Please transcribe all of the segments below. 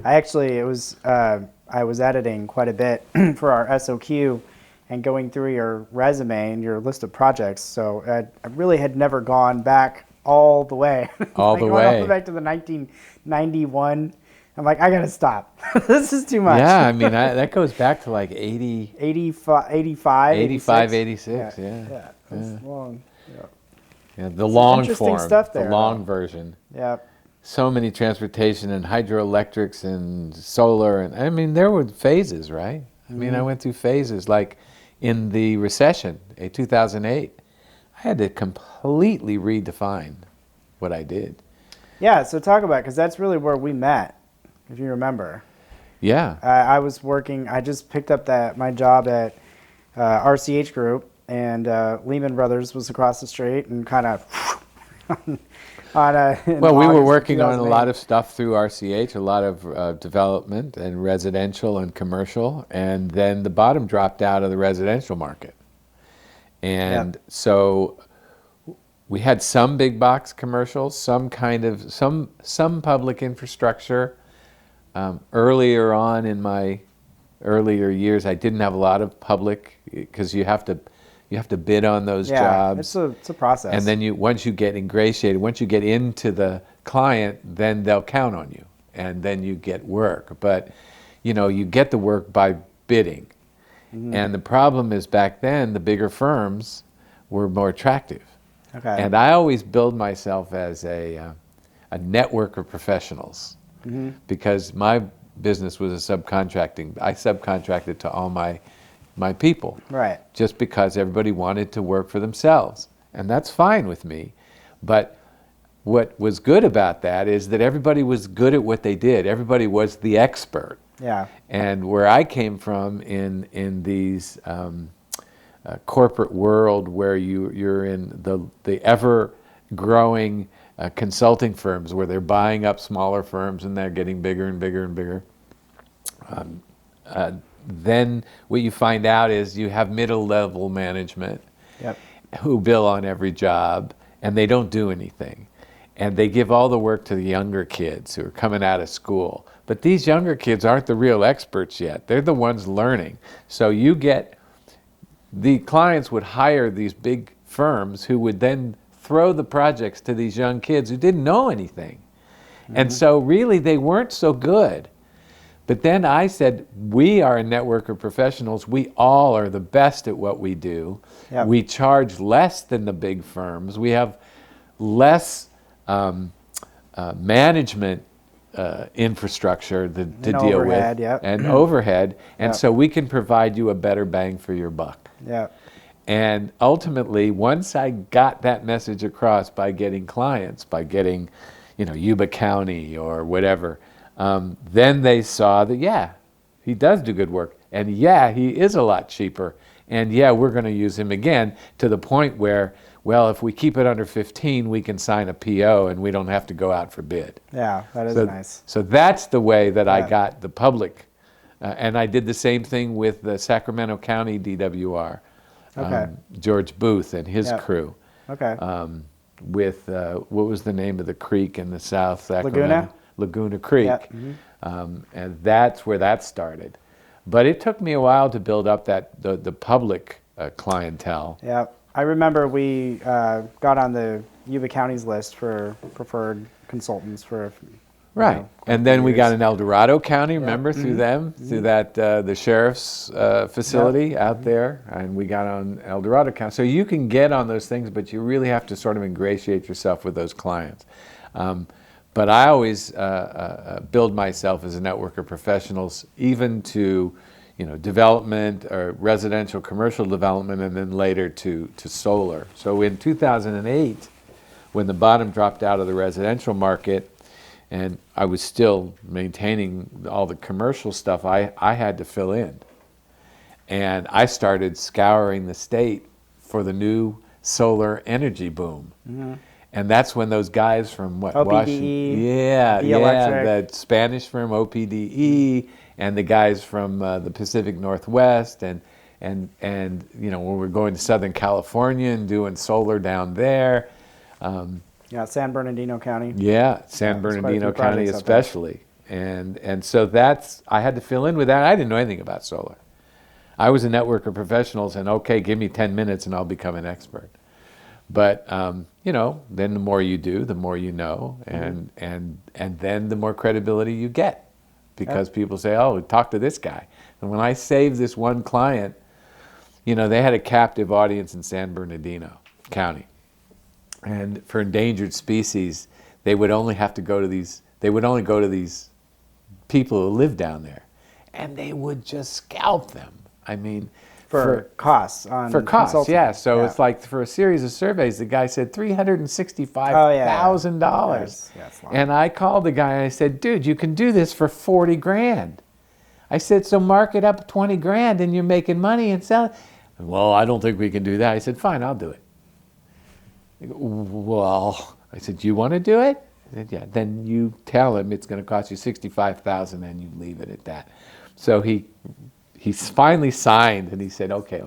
I was editing quite a bit for our SOQ and going through your resume and your list of projects. So I really had never gone back all the way. All the way. All the way back to the 1991. I'm like, I gotta stop. This is too much. Yeah, I mean, that goes back to like 80, 85, 86. Yeah. That's long. Yeah. Yeah, the long interesting form, stuff there, the long version. Yeah. So many transportation and hydroelectrics and solar, and I mean, there were phases, right? I mean, I went through phases, like in the recession, in 2008, I had to completely redefine what I did. Yeah, so talk about it, because that's really where we met, if you remember. Yeah. I was working, I just picked up my job at RCH Group, and Lehman Brothers was across the street, and kind of well, we were working on a lot of stuff through RCH, a lot of development and residential and commercial, and then the bottom dropped out of the residential market. And so we had some big box commercials, some public infrastructure. Earlier on in my earlier years, I didn't have a lot of public, because you have to bid on those jobs. It's a process. And then once you get ingratiated, once you get into the client, then they'll count on you, and then you get work. But you get the work by bidding. And the problem is, back then the bigger firms were more attractive. Okay. And I always build myself as a network of professionals, because my business was a subcontracting. I subcontracted to all my people. Right. Just because everybody wanted to work for themselves. And that's fine with me. But what was good about that is that everybody was good at what they did. Everybody was the expert. Yeah. And where I came from in these corporate world, where you're in the ever-growing consulting firms, where they're buying up smaller firms and they're getting bigger and bigger and bigger, then what you find out is you have middle-level management who bill on every job, and they don't do anything. And they give all the work to the younger kids who are coming out of school. But these younger kids aren't the real experts yet. They're the ones learning. So the clients would hire these big firms who would then throw the projects to these young kids who didn't know anything. And so really they weren't so good. But then I said, we are a network of professionals. We all are the best at what we do. Yep. We charge less than the big firms. We have less management infrastructure to deal with, and overhead. And so we can provide you a better bang for your buck. Yep. And ultimately, once I got that message across by getting clients, by getting, Yuba County or whatever, then they saw that, he does do good work. And he is a lot cheaper. And we're going to use him again, to the point where, well, if we keep it under 15, we can sign a PO and we don't have to go out for bid. Yeah, that is nice. So that's the way that I got the public. And I did the same thing with the Sacramento County DWR, George Booth and his crew. Okay. With, what was the name of the creek in the South Sacramento? Laguna Creek. Yep. And that's where that started. But it took me a while to build up the public clientele. Yeah, I remember we got on the Yuba County's list for preferred consultants for. Right, and then we got in El Dorado County, remember, through them, through that, the sheriff's facility out there, and we got on El Dorado County. So you can get on those things, but you really have to sort of ingratiate yourself with those clients. But I always build myself as a network of professionals, even to, development or residential commercial development, and then later to solar. So in 2008, when the bottom dropped out of the residential market, and I was still maintaining all the commercial stuff, I had to fill in. And I started scouring the state for the new solar energy boom. Mm-hmm. And that's when those guys from OPDE, Washington, that Spanish firm OPDE, and the guys from the Pacific Northwest, and when we're going to Southern California and doing solar down there, Yeah, San Bernardino County. Yeah, San Yeah, there's quite a Bernardino few County projects out there. especially. And so that's, I had to fill in with that. I didn't know anything about solar. I was a network of professionals and okay, give me 10 minutes and I'll become an expert. But, you know, then the more you do, the more you know, and then the more credibility you get because people say, oh, talk to this guy. And when I saved this one client, you know, they had a captive audience in San Bernardino County. And for endangered species, they would only have to go to these, they would only go to these people who live down there. And they would just scalp them. I mean, For costs on for costs, consulting. yeah. So it's like for a series of surveys, the guy said $365,000. Yes, it's long. And I called the guy and I said, dude, you can do this for 40 grand. I said, so mark it up 20 grand and you're making money and sell it. Well, I don't think we can do that. I said, fine, I'll do it. Well, I said, you want to do it? I said, yeah. Then you tell him it's going to cost you $65,000 and you leave it at that. So he finally signed and he said, okay.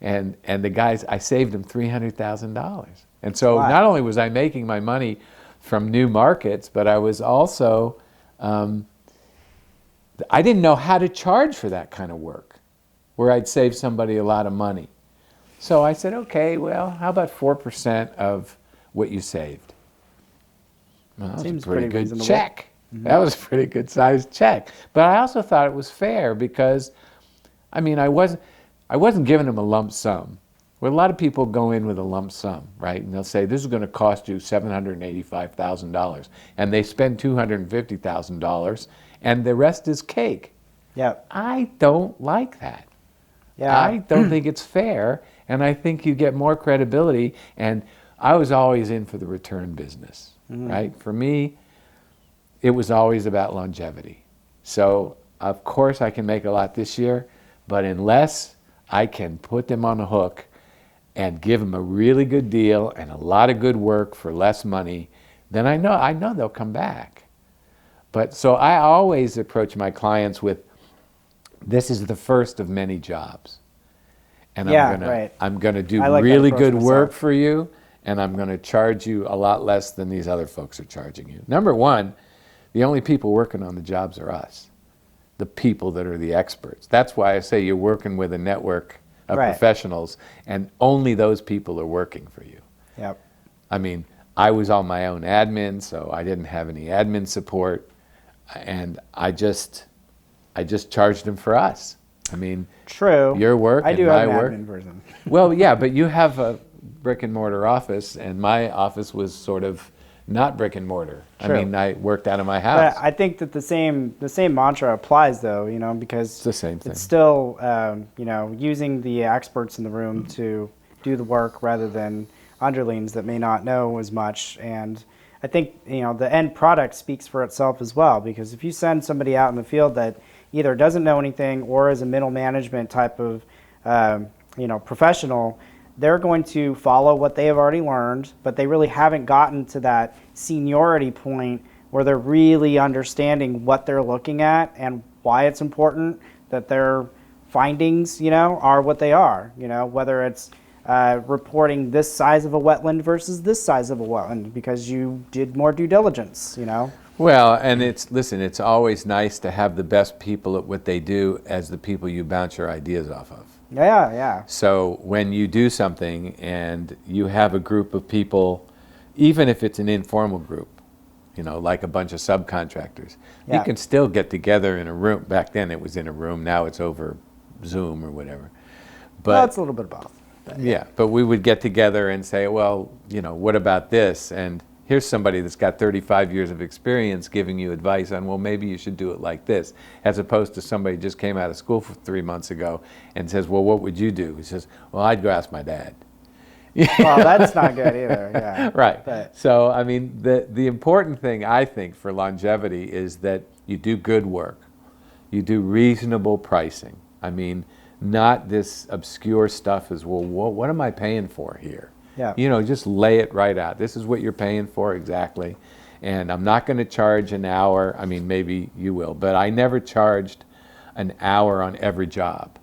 And the guys, I saved him $300,000. And so not only was I making my money from new markets, but I was also, I didn't know how to charge for that kind of work, where I'd save somebody a lot of money. So I said, okay, well, how about 4% of what you saved? Well, that Seems was a pretty good reasonable. check. That was a pretty good sized check. But I also thought it was fair because, I mean, I wasn't giving them a lump sum. Well, a lot of people go in with a lump sum, right? And they'll say, this is going to cost you $785,000. And they spend $250,000 and the rest is cake. Yep. I don't like that. Yeah. I don't think it's fair, and I think you get more credibility. And I was always in for the return business, right? For me, it was always about longevity. So, of course, I can make a lot this year, but unless I can put them on a hook and give them a really good deal and a lot of good work for less money, then I know they'll come back. But so I always approach my clients with, this is the first of many jobs. And I'm gonna do I like that really approach good work myself. for you, and I'm gonna charge you a lot less than these other folks are charging you. Number one, the only people working on the jobs are us, the people that are the experts. That's why I say you're working with a network of professionals, and only those people are working for you. Yep. I mean, I was on my own admin, so I didn't have any admin support, and I just charged them for us. I mean, True. your work I and do my have an work. admin version. Well, yeah, but you have a brick and mortar office, and my office was sort of not brick and mortar. True. I mean, I worked out of my house. But I think that the same mantra applies, though, you know, because It's the same thing. it's still, you know, using the experts in the room to do the work rather than underlings that may not know as much. And I think, you know, the end product speaks for itself as well, because if you send somebody out in the field that either doesn't know anything or is a middle management type of, you know, professional, they're going to follow what they have already learned, but they really haven't gotten to that seniority point where they're really understanding what they're looking at and why it's important that their findings, you know, are what they are. You know, whether it's reporting this size of a wetland versus this size of a wetland because you did more due diligence, you know. Well, and it's always nice to have the best people at what they do as the people you bounce your ideas off of. Yeah. So when you do something and you have a group of people, even if it's an informal group, you know, like a bunch of subcontractors, you can still get together in a room. Back then it was in a room, now it's over Zoom or whatever. But Well, it's a little bit of both. yeah, but we would get together and say, well, you know, what about this? And here's somebody that's got 35 years of experience giving you advice on, well, maybe you should do it like this, as opposed to somebody who just came out of school for 3 months ago and says, well, what would you do? He says, well, I'd go ask my dad. Well, that's not good either. Yeah. Right. But So, I mean, the important thing, I think, for longevity is that you do good work. You do reasonable pricing. I mean, not this obscure stuff as, well, what am I paying for here? Yeah. You know, just lay it right out. This is what you're paying for exactly. And I'm not going to charge an hour. I mean, maybe you will, but I never charged an hour on every job.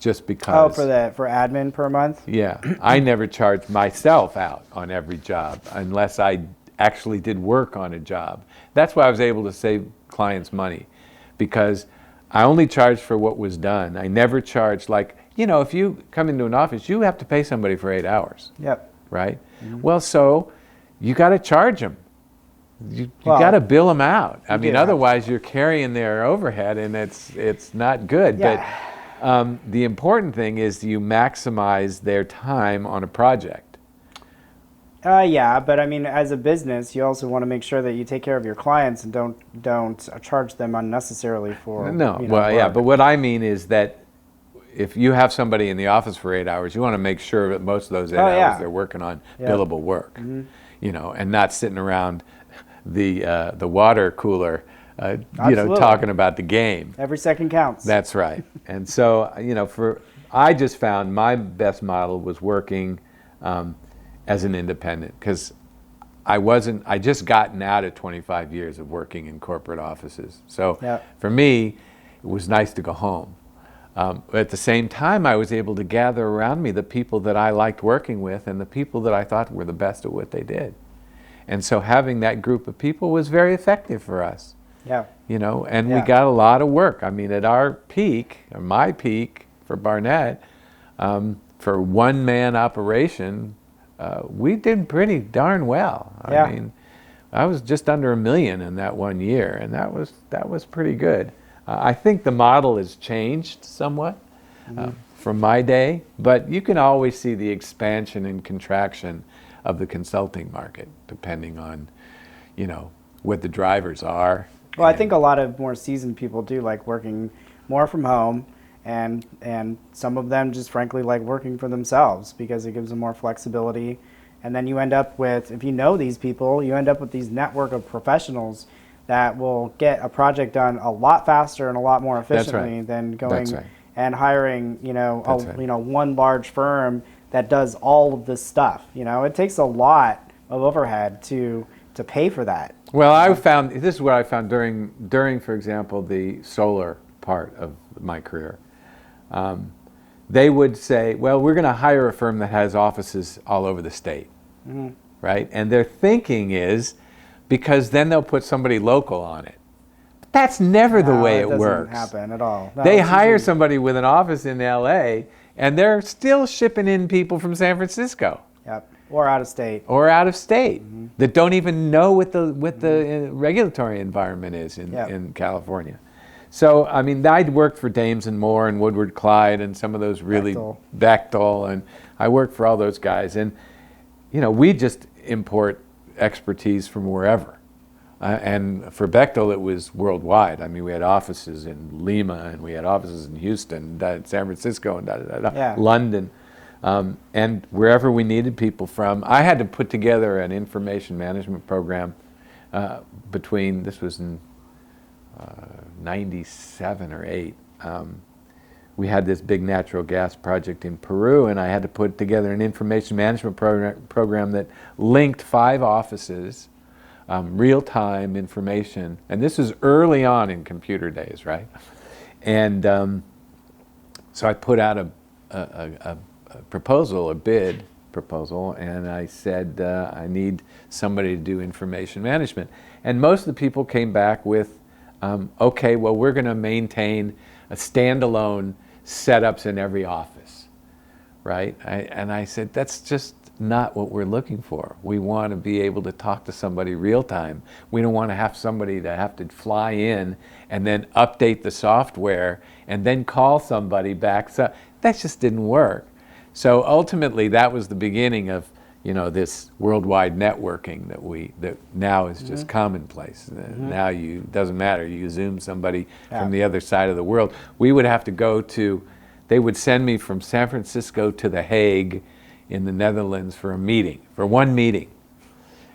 just because. Oh, for admin per month? Yeah, I never charged myself out on every job unless I actually did work on a job. That's why I was able to save clients money, because I only charged for what was done. I never charged, like, if you come into an office, you have to pay somebody for 8 hours. Yep. Right? Well, so you got to charge them. You got to bill them out. I mean, otherwise you're carrying their overhead, and it's not good. Yeah. But the important thing is you maximize their time on a project. Yeah, but I mean, as a business, you also want to make sure that you take care of your clients and don't charge them unnecessarily for yeah, but what I mean is that if you have somebody in the office for 8 hours, you want to make sure that most of those 8 hours they're working on billable work, and not sitting around the water cooler, talking about the game. Every second counts. That's right. And so, I just found my best model was working as an independent, because I just gotten out of 25 years of working in corporate offices. So for me, it was nice to go home. At the same time, I was able to gather around me the people that I liked working with and the people that I thought were the best at what they did. And so having that group of people was very effective for us. Yeah. And we got a lot of work. I mean, at our peak, or my peak for Barnett, for one-man operation, we did pretty darn well. Yeah. I mean, I was just under $1 million in that 1 year, and that was pretty good. I think the model has changed somewhat from my day, but you can always see the expansion and contraction of the consulting market, depending on, what the drivers are. Well, I think a lot of more seasoned people do like working more from home, and some of them just frankly like working for themselves because it gives them more flexibility. And then you end up with, if you know these people, you end up with these network of professionals that will get a project done a lot faster and a lot more efficiently than going and hiring, one large firm that does all of this stuff. It takes a lot of overhead to pay for that. Well, this is what I found during, for example, the solar part of my career. They would say, well, we're going to hire a firm that has offices all over the state, right? And their thinking is, because then they'll put somebody local on it. But that's never the way it works. Doesn't happen at all. No, they hire somebody with an office in LA, and they're still shipping in people from San Francisco. Yep. Or out of state. That don't even know what the regulatory environment is in California. So, I mean, I'd worked for Dames and Moore and Woodward Clyde and some of those really Bechtel, and I worked for all those guys. And, we just import expertise from wherever. And for Bechtel, it was worldwide. I mean, we had offices in Lima, and we had offices in Houston, San Francisco, and London. And wherever we needed people from, I had to put together an information management program this was in 97 or 8. We had this big natural gas project in Peru, and I had to put together an information management program that linked 5 offices, real-time information, and this is early on in computer days, right? And so I put out a proposal, a bid proposal, and I said, I need somebody to do information management. And most of the people came back with, okay, well, we're going to maintain a standalone setups in every office, right? And I said, that's just not what we're looking for. We want to be able to talk to somebody real time. We don't want to have somebody to have to fly in and then update the software and then call somebody back. So that just didn't work. So ultimately, that was the beginning of this worldwide networking that now is just commonplace. Now doesn't matter. You Zoom somebody from the other side of the world. We would have to go to, they would send me from San Francisco to The Hague in the Netherlands for one meeting.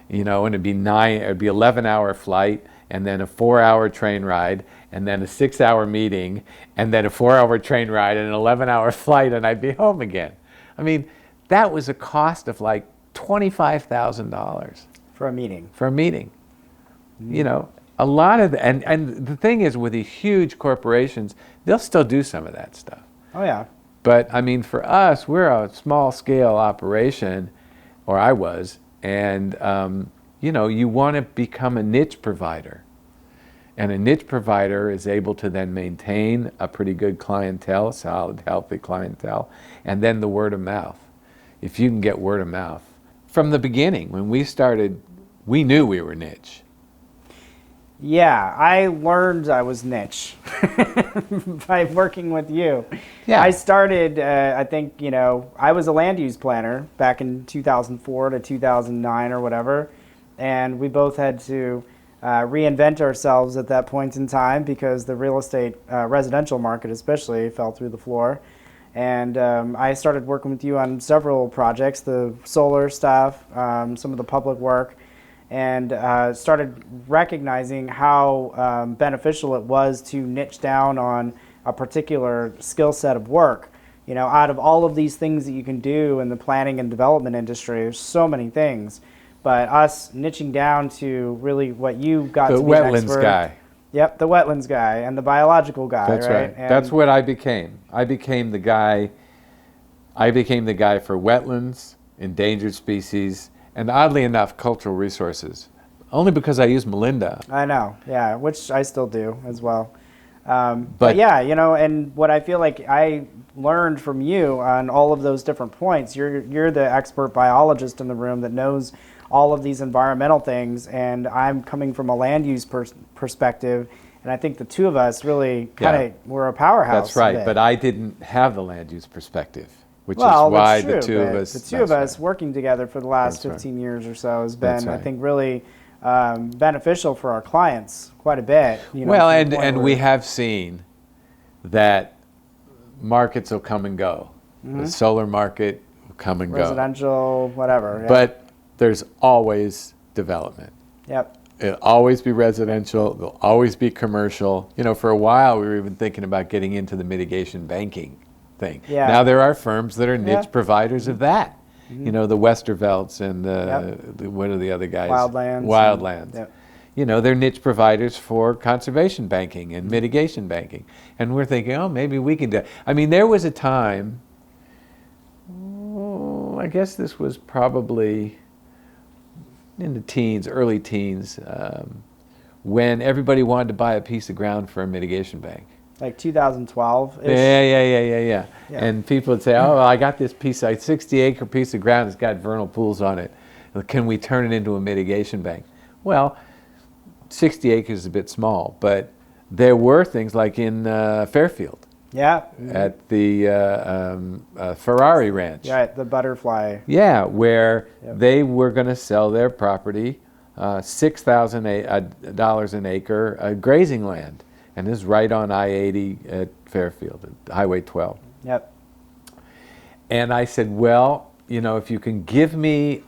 And it'd be 11-hour flight, and then a 4-hour train ride, and then a 6-hour meeting, and then a 4-hour train ride, and an 11-hour flight, and I'd be home again. I mean, that was a cost of like $25,000 for a meeting. A lot of and the thing is, with these huge corporations, they'll still do some of that stuff. Oh yeah. But I mean, for us, we're a small scale operation, or I was, and you know, you want to become a niche provider. And a niche provider is able to then maintain a pretty good clientele, solid, healthy clientele, and then the word of mouth. If you can get word of mouth. From the beginning, when we started, we knew we were niche. Yeah, I learned I was niche by working with you. Yeah. I started, I think, you know, I was a land use planner back in 2004 to 2009 or whatever, and we both had to reinvent ourselves at that point in time because the real estate, residential market especially, fell through the floor. And I started working with you on several projects, the solar stuff, some of the public work, and started recognizing how beneficial it was to niche down on a particular skill set of work. You know, out of all of these things that you can do in the planning and development industry, there's so many things. But us niching down to really what you got The to be an wetlands expert. guy. Yep, the wetlands guy and the biological guy, That's right. And That's what I became. I became the guy for wetlands, endangered species, and oddly enough, cultural resources. Only because I use Melinda. I know, yeah, which I still do as well. But yeah, you know, and what I feel like I learned from you on all of those different points, you're the expert biologist in the room that knows all of these environmental things, and I'm coming from a land use perspective, and I think the two of us really kind of were a powerhouse. That's right, but I didn't have the land use perspective, which is why the two of us working together for the last 15 years or so has been, I think, really beneficial for our clients quite a bit. You know, well, and we have seen that markets will come and go. The solar market will come and go. Residential, whatever. Yeah. But there's always development. Yep. It'll always be residential. There'll always be commercial. You know, for a while we were even thinking about getting into the mitigation banking thing. Yeah. Now there are firms that are niche providers of that. You know, the Westervelts and the what are the other guys? Wildlands. Yep. You know, they're niche providers for conservation banking and mitigation banking. And we're thinking, oh, maybe we can do it. I mean, there was a time, I guess this was probably in the teens, early teens, when everybody wanted to buy a piece of ground for a mitigation bank. Like 2012-ish? Yeah. And people would say, oh, I got this piece, a 60-acre piece of ground that's got vernal pools on it. Can we turn it into a mitigation bank? Well, 60 acres is a bit small, but there were things like in Fairfield. Yeah. At the Ferrari Ranch. Yeah, the butterfly. Yeah, where they were going to sell their property, $6,000 an acre, grazing land. And this is right on I-80 at Fairfield, at Highway 12. Yep. And I said, well, you know, if you can give me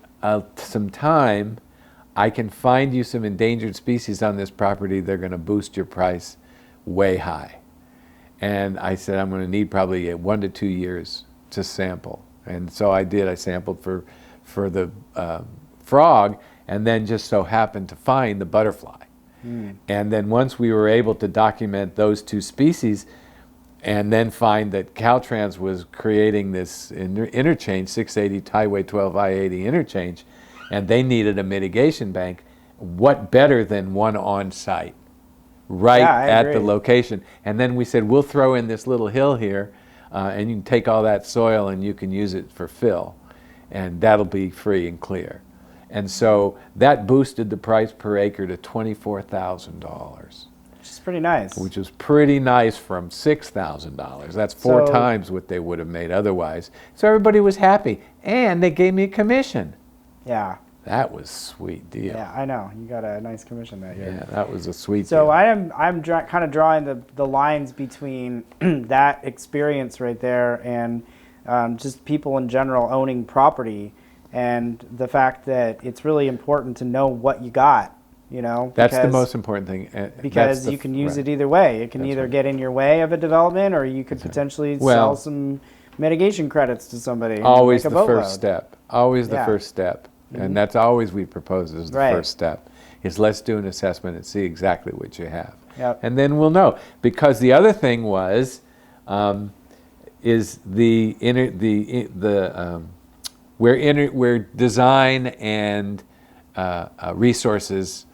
some time, I can find you some endangered species on this property. They're going to boost your price way high. And I said, I'm going to need probably 1 to 2 years to sample. And so I did. I sampled for the frog, and then just so happened to find the butterfly. And then once we were able to document those two species, and then find that Caltrans was creating this interchange, 680 Highway 12 I-80 interchange, and they needed a mitigation bank, what better than one on site? Right at the location. And then we said, we'll throw in this little hill here, and you can take all that soil and you can use it for fill, and that'll be free and clear. And so that boosted the price per acre to $24,000. Which is pretty nice. Which was pretty nice from $6,000. That's four times what they would have made otherwise. So everybody was happy, and they gave me a commission. Yeah. That was a sweet deal. Yeah, I know. You got a nice commission that year. Yeah, that was a sweet deal. So I'm kind of drawing the lines between that experience right there and just people in general owning property, and the fact that it's really important to know what you got. You know, that's the most important thing. Because you can use it either way. It can either get in your way of a development, or you could potentially sell some mitigation credits to somebody. Always the first step. Always the first step. Mm-hmm. And that's always we propose as the first step, is let's do an assessment and see exactly what you have. Yep. And then we'll know. Because the other thing was, is where design and resources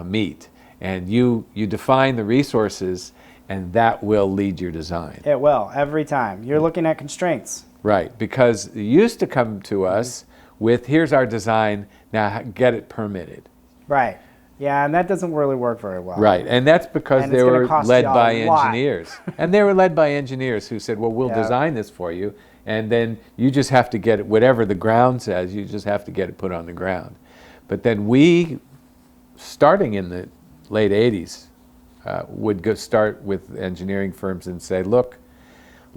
meet, and you define the resources, and that will lead your design. It will, every time. You're looking at constraints. Right, because you used to come to us with, here's our design, now get it permitted. Right. Yeah, and that doesn't really work very well. Right, and that's because And they it's gonna were cost led you a by lot. engineers. And they were led by engineers who said, well, we'll Yeah. design this for you, and then you just have to get it, whatever the ground says, you just have to get it put on the ground. But then we, starting in the late 80s, would go start with engineering firms and say, look,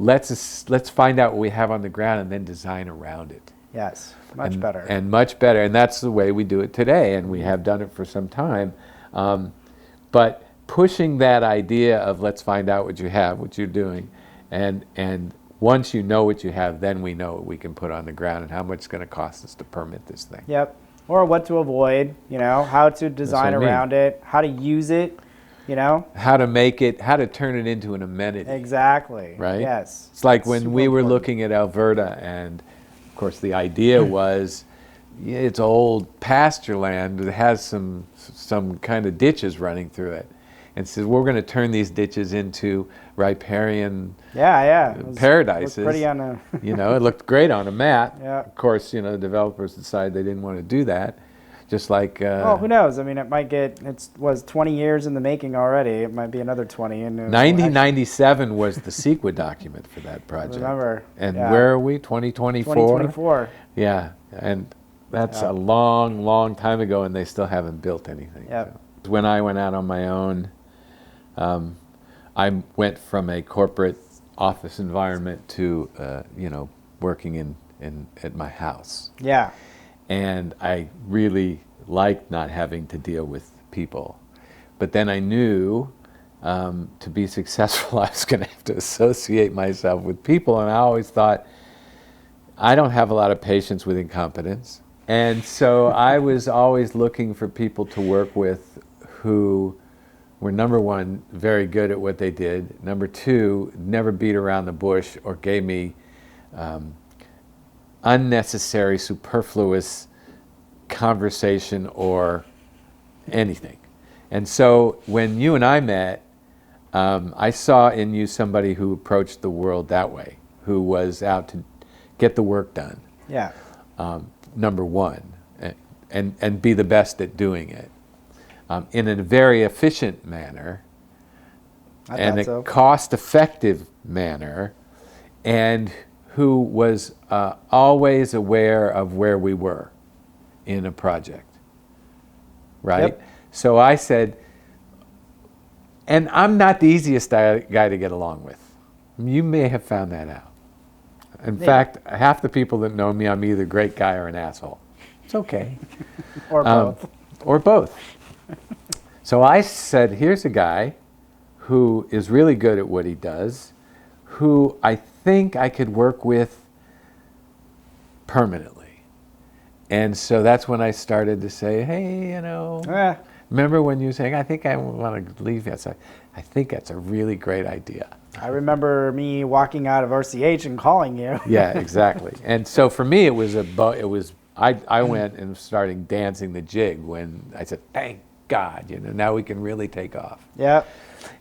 let's find out what we have on the ground and then design around it. Yes, much better. And much better, and that's the way we do it today, and we have done it for some time. But pushing that idea of let's find out what you have, what you're doing, and once you know what you have, then we know what we can put on the ground and how much it's going to cost us to permit this thing. Yep. Or what to avoid, how to design what I mean. around it, how to use it, How to make it, how to turn it into an amenity. Exactly. Right? Yes. It's like That's when super we were important. looking at Alberta, and of course the idea was, it's old pasture land that has some kind of ditches running through it, and says we're going to turn these ditches into riparian Yeah. It was- paradises. looked pretty on a It looked great on a map. Yeah. Of course, the developers decided they didn't want to do that. Just like well, who knows? I mean, it might get. It was 20 years in the making already. It might be another 20. And 1997 was the CEQA document for that project. Remember? And yeah. where are we? 2024. 2024. Yeah, and that's Yeah. a long, long time ago, and they still haven't built anything. Yep. So when I went out on my own, I went from a corporate office environment to, working at my house. Yeah. And I really liked not having to deal with people. But then I knew to be successful, I was going to have to associate myself with people. And I always thought, I don't have a lot of patience with incompetence. And so I was always looking for people to work with who were, number one, very good at what they did. Number two, never beat around the bush or gave me unnecessary, superfluous conversation or anything. And so when you and I met, I saw in you somebody who approached the world that way, who was out to get the work done. Yeah. Number one, and be the best at doing it in a very efficient manner and a cost-effective manner, and who was always aware of where we were in a project, right? Yep. So I said, and I'm not the easiest guy to get along with. You may have found that out. In fact, half the people that know me, I'm either a great guy or an asshole. It's okay. Or both. Or both. So I said, here's a guy who is really good at what he does, who I think I could work with permanently. And so that's when I started to say, hey, remember when you were saying, I think I want to leave? Yes, I think that's a really great idea. I remember me walking out of RCH and calling you. Yeah, exactly. And so for me, I went and started dancing the jig when I said, thank God, now we can really take off. Yep.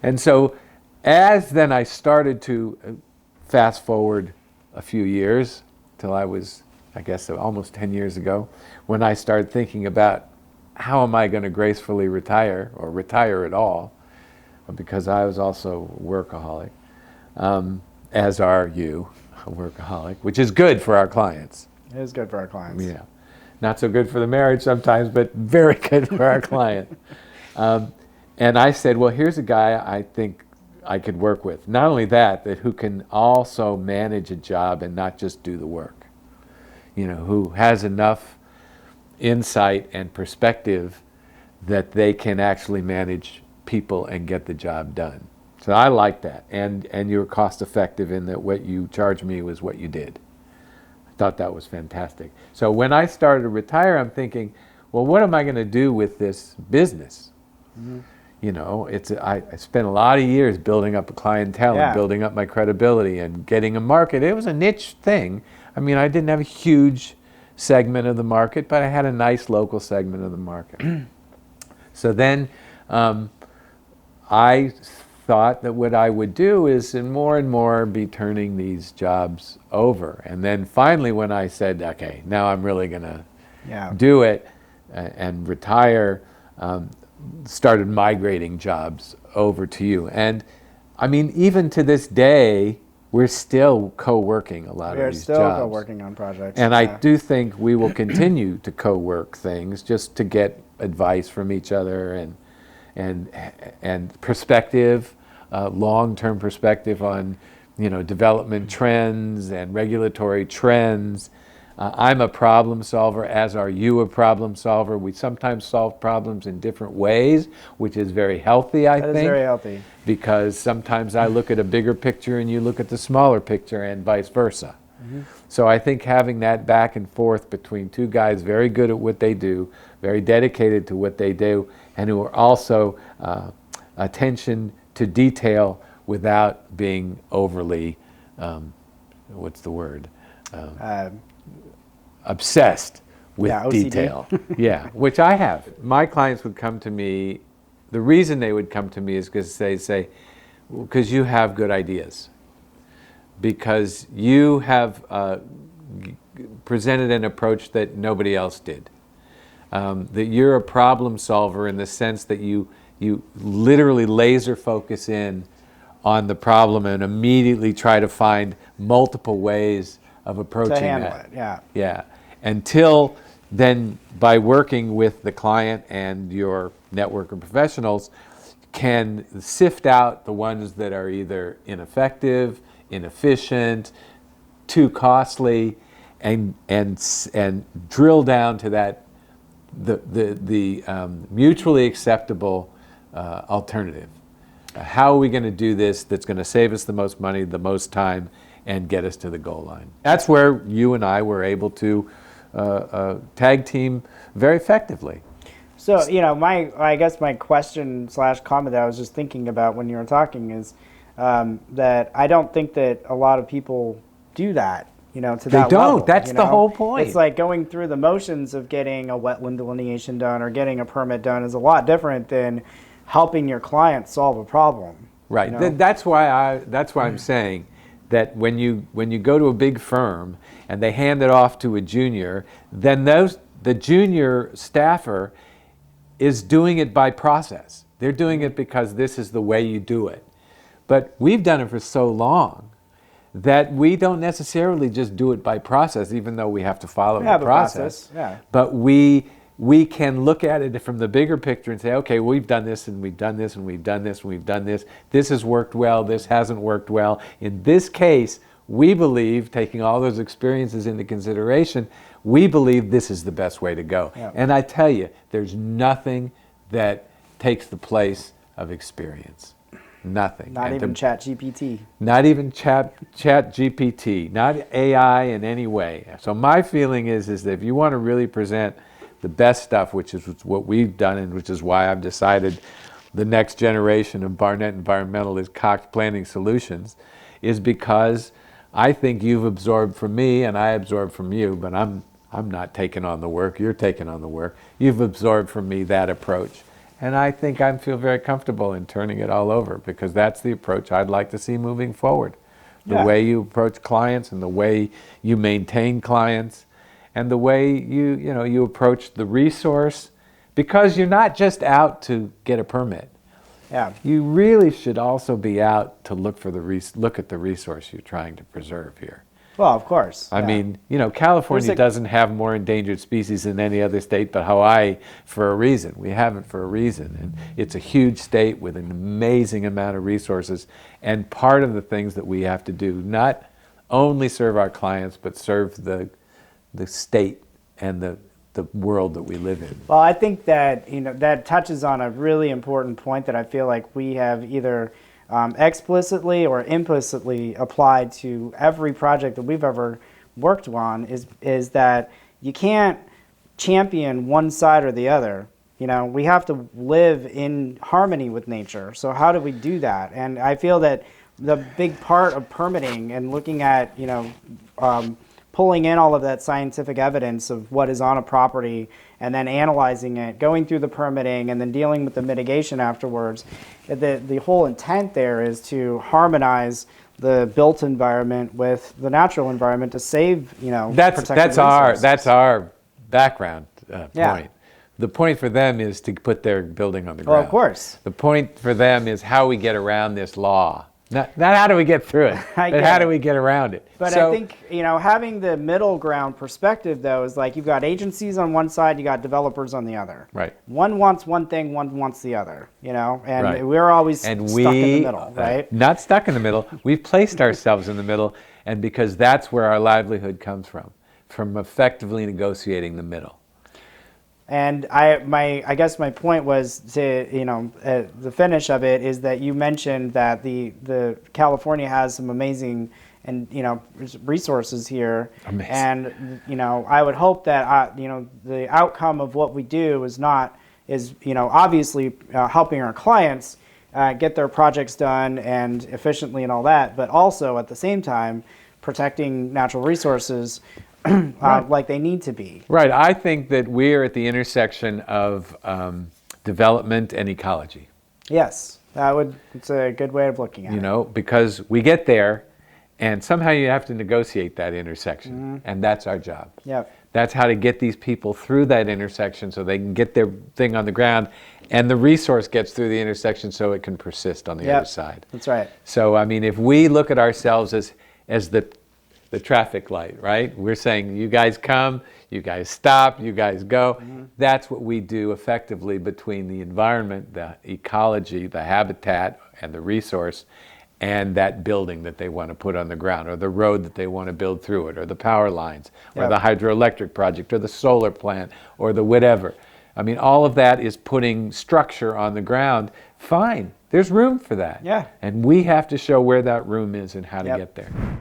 And so as then I started to fast forward a few years till I was, I guess, almost 10 years ago, when I started thinking about how am I going to gracefully retire or retire at all, because I was also a workaholic, as are you, a workaholic, which is good for our clients. It is good for our clients. Yeah. Not so good for the marriage sometimes, but very good for our client. And I said, well, here's a guy I think I could work with. Not only that, but who can also manage a job and not just do the work. Who has enough insight and perspective that they can actually manage people and get the job done. So I like that. And you're cost effective in that what you charged me was what you did. Thought that was fantastic. So when I started to retire, I'm thinking, well, what am I going to do with this business? Mm-hmm. I spent a lot of years building up a clientele and building up my credibility and getting a market. It was a niche thing. I mean, I didn't have a huge segment of the market, but I had a nice local segment of the market. So then I thought that what I would do is and more be turning these jobs over. And then finally when I said, okay, now I'm really going to do it and retire, started migrating jobs over to you. And I mean, even to this day, we're still co-working a lot of these jobs. We're still co-working on projects. And I do think we will continue to co-work things just to get advice from each other and perspective, long-term perspective on development trends and regulatory trends. I'm a problem solver, as are you a problem solver. We sometimes solve problems in different ways, which is very healthy, I think. That is very healthy. Because sometimes I look at a bigger picture and you look at the smaller picture and vice versa. Mm-hmm. So I think having that back and forth between two guys very good at what they do, very dedicated to what they do, and who are also attention to detail without being overly, what's the word? Obsessed with detail. Yeah, which I have. My clients would come to me, the reason they would come to me is because they say, because you have good ideas. Because you have presented an approach that nobody else did. That you're a problem solver in the sense that you literally laser focus in on the problem and immediately try to find multiple ways of approaching to handle that. it, Yeah. Until then, by working with the client and your network of professionals, can sift out the ones that are either ineffective, inefficient, too costly, and drill down to that the mutually acceptable alternative. How are we going to do this that's going to save us the most money, the most time, and get us to the goal line? That's where you and I were able to tag team very effectively. So, I guess my question / comment that I was just thinking about when you were talking is that I don't think that a lot of people do that, to that level. They don't. That's the whole point. It's like going through the motions of getting a wetland delineation done or getting a permit done is a lot different than helping your client solve a problem. Right. That's why I'm saying that when you go to a big firm and they hand it off to a junior, then the junior staffer is doing it by process. They're doing it because this is the way you do it. But we've done it for so long that we don't necessarily just do it by process, even though we have to follow the process. But we can look at it from the bigger picture and say, okay, we've done this and we've done this and we've done this and we've done this. This has worked well, this hasn't worked well. In this case, we believe, taking all those experiences into consideration, we believe this is the best way to go. Yeah. And I tell you, there's nothing that takes the place of experience. Nothing. Not even ChatGPT. Not even ChatGPT. Not AI in any way. So my feeling is that if you want to really present the best stuff, which is what we've done and which is why I've decided the next generation of Barnett Environmental is Cox Planning Solutions, is because I think you've absorbed from me and I absorbed from you, but I'm not taking on the work, you're taking on the work. You've absorbed from me that approach. And I think I feel very comfortable in turning it all over because that's the approach I'd like to see moving forward. The way you approach clients and the way you maintain clients and the way you approach the resource, because you're not just out to get a permit. Yeah. You really should also be out to look at the resource you're trying to preserve here. Well, of course. I mean, California doesn't have more endangered species than any other state, but Hawaii for a reason. We have it for a reason. And it's a huge state with an amazing amount of resources. And part of the things that we have to do, not only serve our clients, but serve the state and the world that we live in. Well, I think that, that touches on a really important point that I feel like we have either explicitly or implicitly applied to every project that we've ever worked on is that you can't champion one side or the other. we have to live in harmony with nature. So how do we do that? And I feel that the big part of permitting and looking at, pulling in all of that scientific evidence of what is on a property and then analyzing it, going through the permitting and then dealing with the mitigation afterwards, the whole intent there is to harmonize the built environment with the natural environment to save, that's our background Yeah. point. The point for them is to put their building on the Well, ground. of course. The point for them is how we get around this law. Not how do we get through it, I but get how it. do we get around it? But So- I think, having the middle ground perspective, though, is like you've got agencies on one side, you got developers on the other. Right. One wants one thing, one wants the other, and Right. we're always and stuck in the middle, right? Not stuck in the middle. We've placed ourselves in the middle, and because that's where our livelihood comes from effectively negotiating the middle. And I guess my point was to, the finish of it is that you mentioned that the California has some amazing and resources here, Amazing. and I would hope that the outcome of what we do is obviously helping our clients get their projects done and efficiently and all that, but also at the same time protecting natural resources. Like they need to be. Right. I think that we're at the intersection of development and ecology. Yes, it's a good way of looking at it. Because we get there, and somehow you have to negotiate that intersection, and that's our job. Yep. That's how to get these people through that intersection so they can get their thing on the ground, and the resource gets through the intersection so it can persist on the other side. That's right. So, I mean, if we look at ourselves as the traffic light, right? We're saying, you guys come, you guys stop, you guys go. That's what we do effectively between the environment, the ecology, the habitat, and the resource, and that building that they want to put on the ground, or the road that they want to build through it, or the power lines, or the hydroelectric project, or the solar plant, or the whatever. I mean, all of that is putting structure on the ground. Fine, there's room for that. Yeah. And we have to show where that room is and how to Yep. get there.